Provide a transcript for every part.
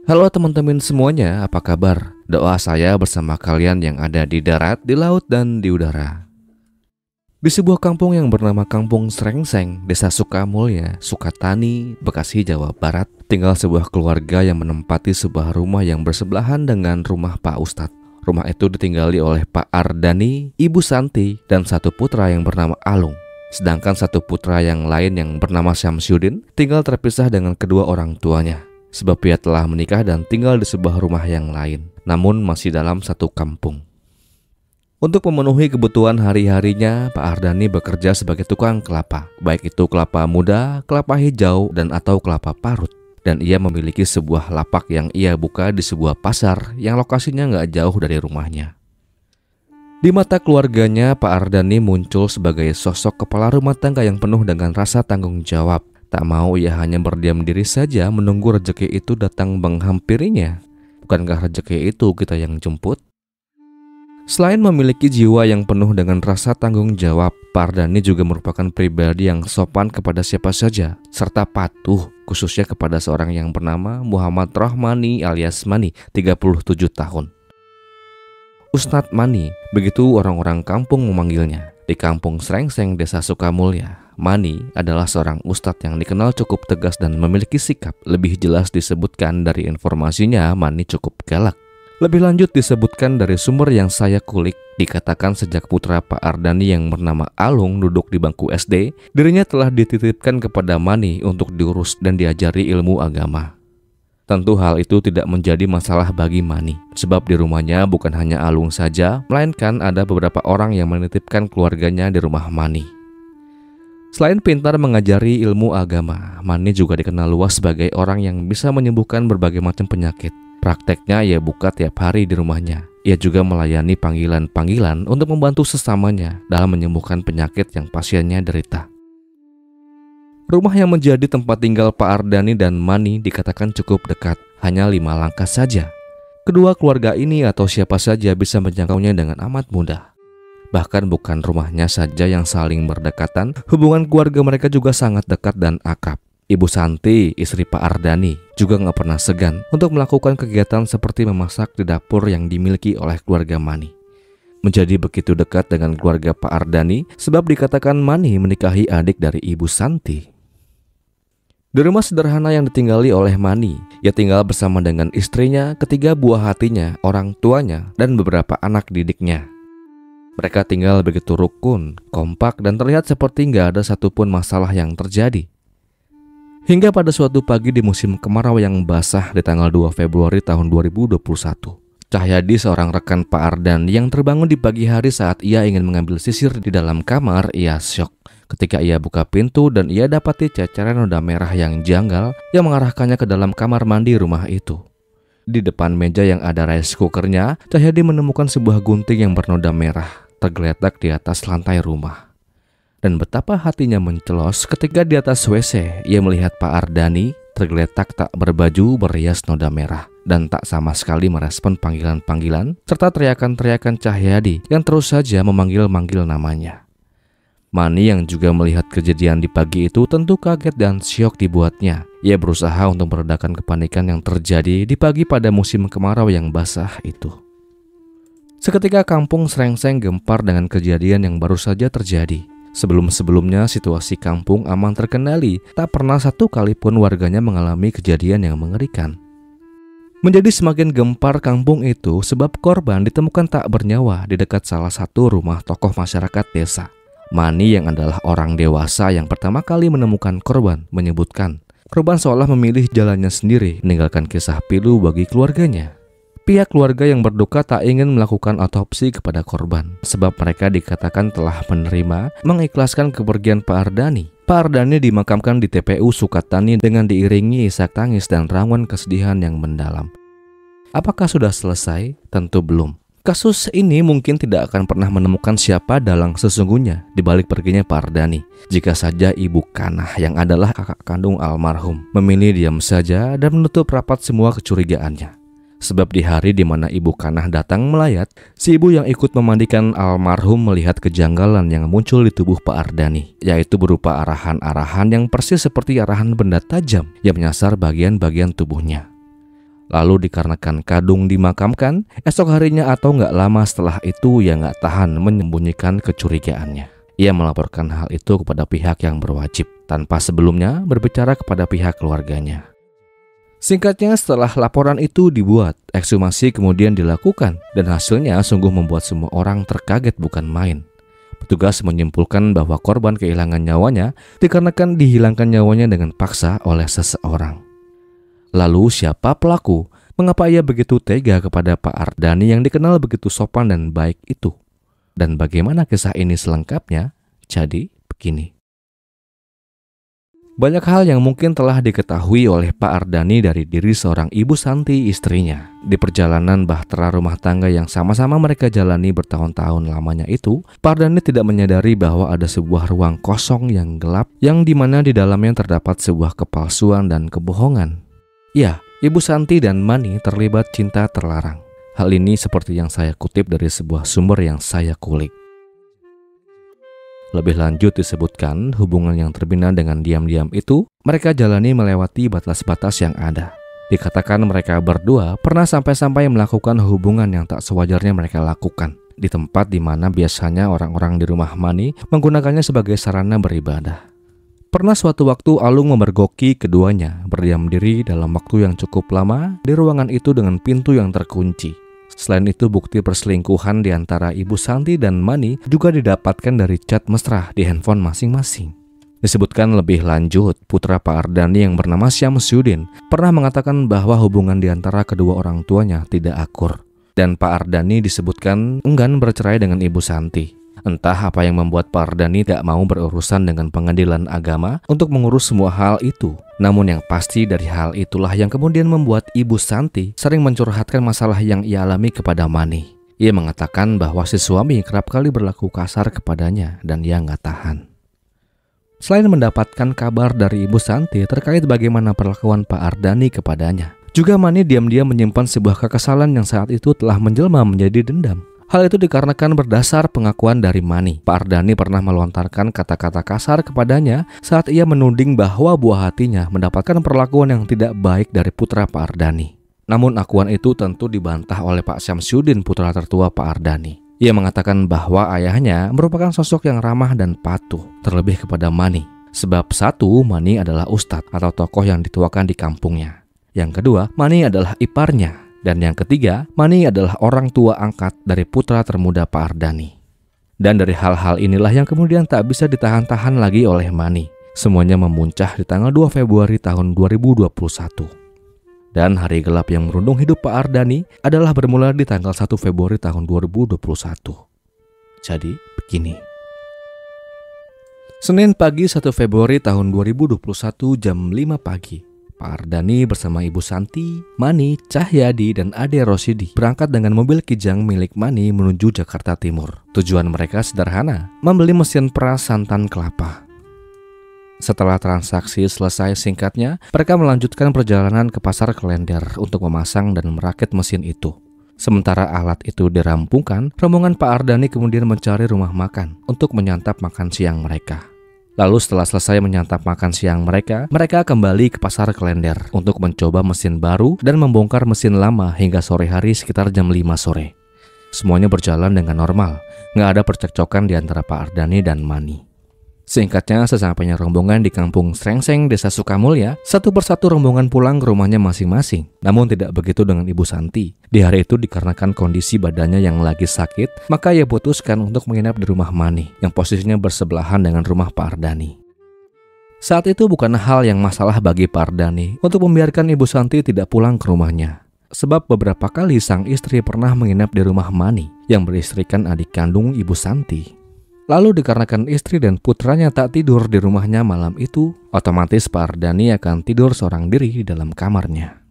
Halo teman-teman semuanya, apa kabar? Doa saya bersama kalian yang ada di darat, di laut, dan di udara. Di sebuah kampung yang bernama Kampung Srengseng, Desa Sukamulya, Sukatani, Bekasi, Jawa Barat, tinggal sebuah keluarga yang menempati sebuah rumah yang bersebelahan dengan rumah Pak Ustadz. Rumah itu ditinggali oleh Pak Ardani, Ibu Santi, dan satu putra yang bernama Alung. Sedangkan satu putra yang lain yang bernama Syamsuddin tinggal terpisah dengan kedua orang tuanya. Sebab ia telah menikah dan tinggal di sebuah rumah yang lain, namun masih dalam satu kampung. Untuk memenuhi kebutuhan hari-harinya, Pak Ardani bekerja sebagai tukang kelapa, baik itu kelapa muda, kelapa hijau, dan atau kelapa parut. Dan ia memiliki sebuah lapak yang ia buka di sebuah pasar yang lokasinya nggak jauh dari rumahnya. Di mata keluarganya, Pak Ardani muncul sebagai sosok kepala rumah tangga yang penuh dengan rasa tanggung jawab. Tak mau ia hanya berdiam diri saja menunggu rezeki itu datang menghampirinya. Bukankah rezeki itu kita yang jemput? Selain memiliki jiwa yang penuh dengan rasa tanggung jawab, Pak Ardani juga merupakan pribadi yang sopan kepada siapa saja, serta patuh khususnya kepada seorang yang bernama Muhammad Rohmani alias Mani, 37 tahun. Ustadz Mani, begitu orang-orang kampung memanggilnya. Di Kampung Srengseng, Desa Sukamulya, Mani adalah seorang ustadz yang dikenal cukup tegas dan memiliki sikap. Lebih jelas disebutkan dari informasinya, Mani cukup galak. Lebih lanjut disebutkan dari sumber yang saya kulik, dikatakan sejak putra Pak Ardani yang bernama Alung duduk di bangku SD, dirinya telah dititipkan kepada Mani untuk diurus dan diajari ilmu agama. Tentu hal itu tidak menjadi masalah bagi Mani, sebab di rumahnya bukan hanya Alung saja, melainkan ada beberapa orang yang menitipkan keluarganya di rumah Mani. Selain pintar mengajari ilmu agama, Mani juga dikenal luas sebagai orang yang bisa menyembuhkan berbagai macam penyakit. Prakteknya ia buka tiap hari di rumahnya. Ia juga melayani panggilan-panggilan untuk membantu sesamanya dalam menyembuhkan penyakit yang pasiennya derita. Rumah yang menjadi tempat tinggal Pak Ardani dan Mani dikatakan cukup dekat, hanya 5 langkah saja. Kedua keluarga ini atau siapa saja bisa menjangkaunya dengan amat mudah. Bahkan bukan rumahnya saja yang saling berdekatan, hubungan keluarga mereka juga sangat dekat dan akrab. Ibu Santi, istri Pak Ardani, juga gak pernah segan untuk melakukan kegiatan seperti memasak di dapur yang dimiliki oleh keluarga Mani. Menjadi begitu dekat dengan keluarga Pak Ardani sebab dikatakan Mani menikahi adik dari Ibu Santi. Di rumah sederhana yang ditinggali oleh Mani, ia tinggal bersama dengan istrinya, ketiga buah hatinya, orang tuanya, dan beberapa anak didiknya. Mereka tinggal begitu rukun, kompak, dan terlihat seperti nggak ada satupun masalah yang terjadi. Hingga pada suatu pagi di musim kemarau yang basah di tanggal 2 Februari tahun 2021, Cahyadi, seorang rekan Pak Ardani yang terbangun di pagi hari saat ia ingin mengambil sisir di dalam kamar, ia syok ketika ia buka pintu dan ia dapati ceceran noda merah yang janggal yang mengarahkannya ke dalam kamar mandi rumah itu. Di depan meja yang ada rice cookernya, Cahyadi menemukan sebuah gunting yang bernoda merah tergeletak di atas lantai rumah. Dan betapa hatinya mencelos ketika di atas WC ia melihat Pak Ardani tergeletak tak berbaju berias noda merah dan tak sama sekali merespon panggilan-panggilan serta teriakan-teriakan Cahyadi yang terus saja memanggil-manggil namanya. Mani yang juga melihat kejadian di pagi itu tentu kaget dan syok dibuatnya. Ia berusaha untuk meredakan kepanikan yang terjadi di pagi pada musim kemarau yang basah itu. Seketika Kampung Srengseng gempar dengan kejadian yang baru saja terjadi. Sebelum-sebelumnya situasi kampung aman terkendali, tak pernah satu kali pun warganya mengalami kejadian yang mengerikan. Menjadi semakin gempar kampung itu sebab korban ditemukan tak bernyawa di dekat salah satu rumah tokoh masyarakat desa. Mani yang adalah orang dewasa yang pertama kali menemukan korban menyebutkan korban seolah memilih jalannya sendiri meninggalkan kisah pilu bagi keluarganya. Pihak keluarga yang berduka tak ingin melakukan otopsi kepada korban sebab mereka dikatakan telah menerima mengikhlaskan kepergian Pak Ardani. Pak Ardani dimakamkan di TPU Sukatani dengan diiringi isak tangis dan raungan kesedihan yang mendalam. Apakah sudah selesai? Tentu belum. Kasus ini mungkin tidak akan pernah menemukan siapa dalang sesungguhnya di balik perginya Pak Ardani. Jika saja Ibu Kanah yang adalah kakak kandung almarhum memilih diam saja dan menutup rapat semua kecurigaannya. Sebab di hari di mana Ibu Kanah datang melayat, si ibu yang ikut memandikan almarhum melihat kejanggalan yang muncul di tubuh Pak Ardani, yaitu berupa arahan-arahan yang persis seperti arahan benda tajam yang menyasar bagian-bagian tubuhnya. Lalu dikarenakan kadung dimakamkan, esok harinya atau nggak lama setelah itu ia nggak tahan menyembunyikan kecurigaannya. Ia melaporkan hal itu kepada pihak yang berwajib, tanpa sebelumnya berbicara kepada pihak keluarganya. Singkatnya, setelah laporan itu dibuat, ekshumasi kemudian dilakukan, dan hasilnya sungguh membuat semua orang terkaget bukan main. Petugas menyimpulkan bahwa korban kehilangan nyawanya dikarenakan dihilangkan nyawanya dengan paksa oleh seseorang. Lalu siapa pelaku? Mengapa ia begitu tega kepada Pak Ardani yang dikenal begitu sopan dan baik itu? Dan bagaimana kisah ini selengkapnya? Jadi begini. Banyak hal yang mungkin telah diketahui oleh Pak Ardani dari diri seorang Ibu Santi, istrinya. Di perjalanan bahtera rumah tangga yang sama-sama mereka jalani bertahun-tahun lamanya itu, Pak Ardani tidak menyadari bahwa ada sebuah ruang kosong yang gelap yang dimana di dalamnya terdapat sebuah kepalsuan dan kebohongan. Ya, Ibu Santi dan Mani terlibat cinta terlarang. Hal ini seperti yang saya kutip dari sebuah sumber yang saya kulik. Lebih lanjut disebutkan, hubungan yang terbina dengan diam-diam itu mereka jalani melewati batas-batas yang ada. Dikatakan mereka berdua pernah sampai-sampai melakukan hubungan yang tak sewajarnya mereka lakukan di tempat di mana biasanya orang-orang di rumah Mani menggunakannya sebagai sarana beribadah. Pernah suatu waktu Alung memergoki keduanya berdiam diri dalam waktu yang cukup lama di ruangan itu dengan pintu yang terkunci. Selain itu, bukti perselingkuhan di antara Ibu Santi dan Mani juga didapatkan dari chat mesra di handphone masing-masing. Disebutkan lebih lanjut, putra Pak Ardani yang bernama Syamsuddin pernah mengatakan bahwa hubungan di antara kedua orang tuanya tidak akur. Dan Pak Ardani disebutkan enggan bercerai dengan Ibu Santi. Entah apa yang membuat Pak Ardani tidak mau berurusan dengan pengadilan agama untuk mengurus semua hal itu. Namun yang pasti dari hal itulah yang kemudian membuat Ibu Santi sering mencurhatkan masalah yang ia alami kepada Mani. Ia mengatakan bahwa si suami kerap kali berlaku kasar kepadanya dan ia nggak tahan. Selain mendapatkan kabar dari Ibu Santi terkait bagaimana perlakuan Pak Ardani kepadanya, juga Mani diam-diam menyimpan sebuah kekesalan yang saat itu telah menjelma menjadi dendam. Hal itu dikarenakan berdasar pengakuan dari Mani. Pak Ardani pernah melontarkan kata-kata kasar kepadanya saat ia menuding bahwa buah hatinya mendapatkan perlakuan yang tidak baik dari putra Pak Ardani. Namun akuan itu tentu dibantah oleh Pak Syamsuddin, putra tertua Pak Ardani. Ia mengatakan bahwa ayahnya merupakan sosok yang ramah dan patuh, terlebih kepada Mani. Sebab satu, Mani adalah ustadz atau tokoh yang dituakan di kampungnya. Yang kedua, Mani adalah iparnya. Dan yang ketiga, Mani adalah orang tua angkat dari putra termuda Pak Ardani. Dan dari hal-hal inilah yang kemudian tak bisa ditahan-tahan lagi oleh Mani. Semuanya memuncah di tanggal 2 Februari tahun 2021. Dan hari gelap yang merundung hidup Pak Ardani adalah bermula di tanggal 1 Februari tahun 2021. Jadi begini. Senin pagi 1 Februari tahun 2021 jam 5 pagi. Pak Ardani bersama Ibu Santi, Mani, Cahyadi, dan Ade Rosidi berangkat dengan mobil kijang milik Mani menuju Jakarta Timur. Tujuan mereka sederhana, membeli mesin peras santan kelapa. Setelah transaksi selesai singkatnya, mereka melanjutkan perjalanan ke pasar Klender untuk memasang dan merakit mesin itu. Sementara alat itu dirampungkan, rombongan Pak Ardani kemudian mencari rumah makan untuk menyantap makan siang mereka. Lalu setelah selesai menyantap makan siang mereka kembali ke pasar Klender untuk mencoba mesin baru dan membongkar mesin lama hingga sore hari sekitar jam 5 sore. Semuanya berjalan dengan normal, nggak ada percekcokan di antara Pak Ardani dan Mani. Singkatnya, sesampainya rombongan di kampung Srengseng, Desa Sukamulya, satu persatu rombongan pulang ke rumahnya masing-masing. Namun tidak begitu dengan Ibu Santi. Di hari itu dikarenakan kondisi badannya yang lagi sakit, maka ia putuskan untuk menginap di rumah Mani, yang posisinya bersebelahan dengan rumah Pak Ardani. Saat itu bukan hal yang masalah bagi Pak Ardani untuk membiarkan Ibu Santi tidak pulang ke rumahnya. Sebab beberapa kali sang istri pernah menginap di rumah Mani, yang beristrikan adik kandung Ibu Santi. Lalu dikarenakan istri dan putranya tak tidur di rumahnya malam itu, otomatis Pak Ardani akan tidur seorang diri di dalam kamarnya.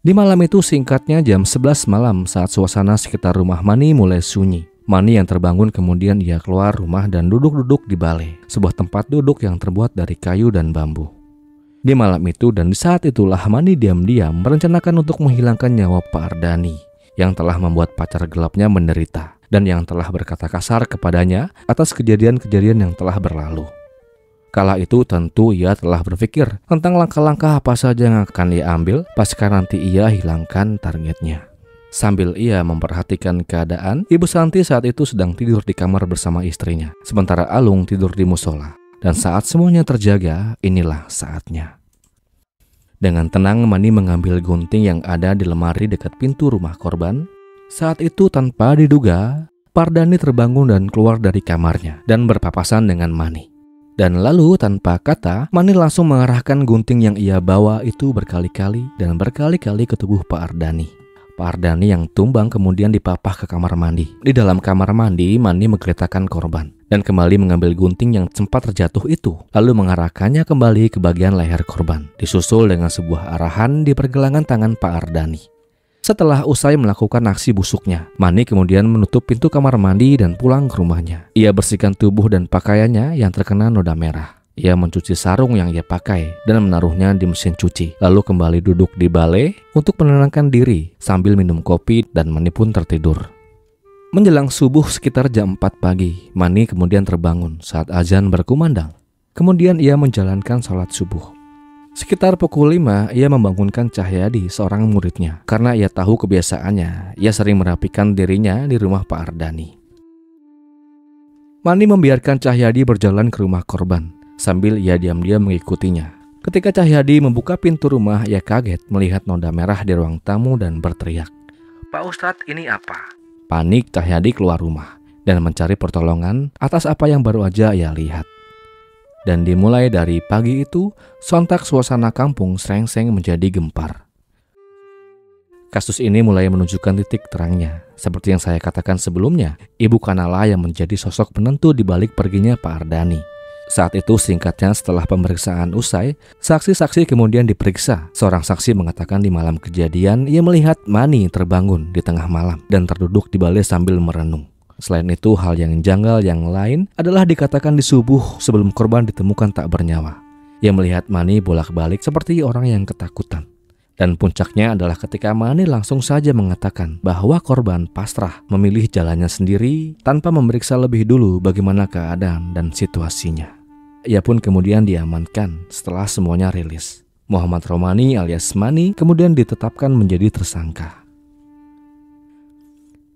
Di malam itu singkatnya jam 11 malam saat suasana sekitar rumah Mani mulai sunyi. Mani yang terbangun kemudian ia keluar rumah dan duduk-duduk di balai, sebuah tempat duduk yang terbuat dari kayu dan bambu. Di malam itu dan di saat itulah Mani diam-diam merencanakan untuk menghilangkan nyawa Pak Ardani yang telah membuat pacar gelapnya menderita dan yang telah berkata kasar kepadanya atas kejadian-kejadian yang telah berlalu. Kala itu tentu ia telah berpikir tentang langkah-langkah apa saja yang akan ia ambil pasca nanti ia hilangkan targetnya. Sambil ia memperhatikan keadaan, Ibu Santi saat itu sedang tidur di kamar bersama istrinya, sementara Alung tidur di musola. Dan saat semuanya terjaga, inilah saatnya. Dengan tenang, Mani mengambil gunting yang ada di lemari dekat pintu rumah korban. Saat itu tanpa diduga, Pardani terbangun dan keluar dari kamarnya dan berpapasan dengan Mani. Dan lalu tanpa kata, Mani langsung mengarahkan gunting yang ia bawa itu berkali-kali dan berkali-kali ke tubuh Pak Ardani. Pak Ardani yang tumbang kemudian dipapah ke kamar mandi. Di dalam kamar mandi, Mani menggeletakkan korban dan kembali mengambil gunting yang sempat terjatuh itu, lalu mengarahkannya kembali ke bagian leher korban, disusul dengan sebuah arahan di pergelangan tangan Pak Ardani. Setelah usai melakukan aksi busuknya, Mani kemudian menutup pintu kamar mandi dan pulang ke rumahnya. Ia bersihkan tubuh dan pakaiannya yang terkena noda merah. Ia mencuci sarung yang ia pakai dan menaruhnya di mesin cuci, lalu kembali duduk di balai untuk menenangkan diri sambil minum kopi dan Mani pun tertidur. Menjelang subuh sekitar jam 4 pagi, Mani kemudian terbangun saat azan berkumandang. Kemudian ia menjalankan sholat subuh. Sekitar pukul 5, ia membangunkan Cahyadi, seorang muridnya. Karena ia tahu kebiasaannya, ia sering merapikan dirinya di rumah Pak Ardani. Mani membiarkan Cahyadi berjalan ke rumah korban, sambil ia diam-diam mengikutinya. Ketika Cahyadi membuka pintu rumah, ia kaget melihat noda merah di ruang tamu dan berteriak, "Pak Ustadz, ini apa?" Panik, Cahyadi keluar rumah dan mencari pertolongan atas apa yang baru aja ia lihat. Dan dimulai dari pagi itu, sontak suasana kampung Srengseng menjadi gempar. Kasus ini mulai menunjukkan titik terangnya. Seperti yang saya katakan sebelumnya, Ibu Kanala yang menjadi sosok penentu di balik perginya Pak Ardani. Saat itu singkatnya setelah pemeriksaan usai, saksi-saksi kemudian diperiksa. Seorang saksi mengatakan di malam kejadian, ia melihat Mani terbangun di tengah malam dan terduduk di balai sambil merenung. Selain itu, hal yang janggal yang lain adalah dikatakan di subuh sebelum korban ditemukan tak bernyawa. Ia melihat Mani bolak-balik seperti orang yang ketakutan. Dan puncaknya adalah ketika Mani langsung saja mengatakan bahwa korban pasrah memilih jalannya sendiri tanpa memeriksa lebih dulu bagaimana keadaan dan situasinya. Ia pun kemudian diamankan setelah semuanya rilis. Muhammad Romani alias Mani kemudian ditetapkan menjadi tersangka.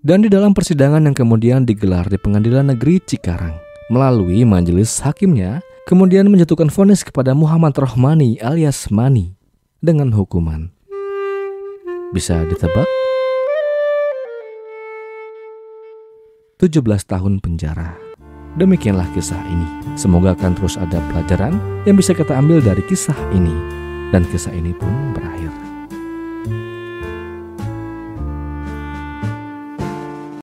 Dan di dalam persidangan yang kemudian digelar di Pengadilan Negeri Cikarang, melalui majelis hakimnya, kemudian menjatuhkan vonis kepada Muhammad Rohmani alias Mani dengan hukuman. Bisa ditebak? 17 tahun penjara. Demikianlah kisah ini. Semoga akan terus ada pelajaran yang bisa kita ambil dari kisah ini. Dan kisah ini pun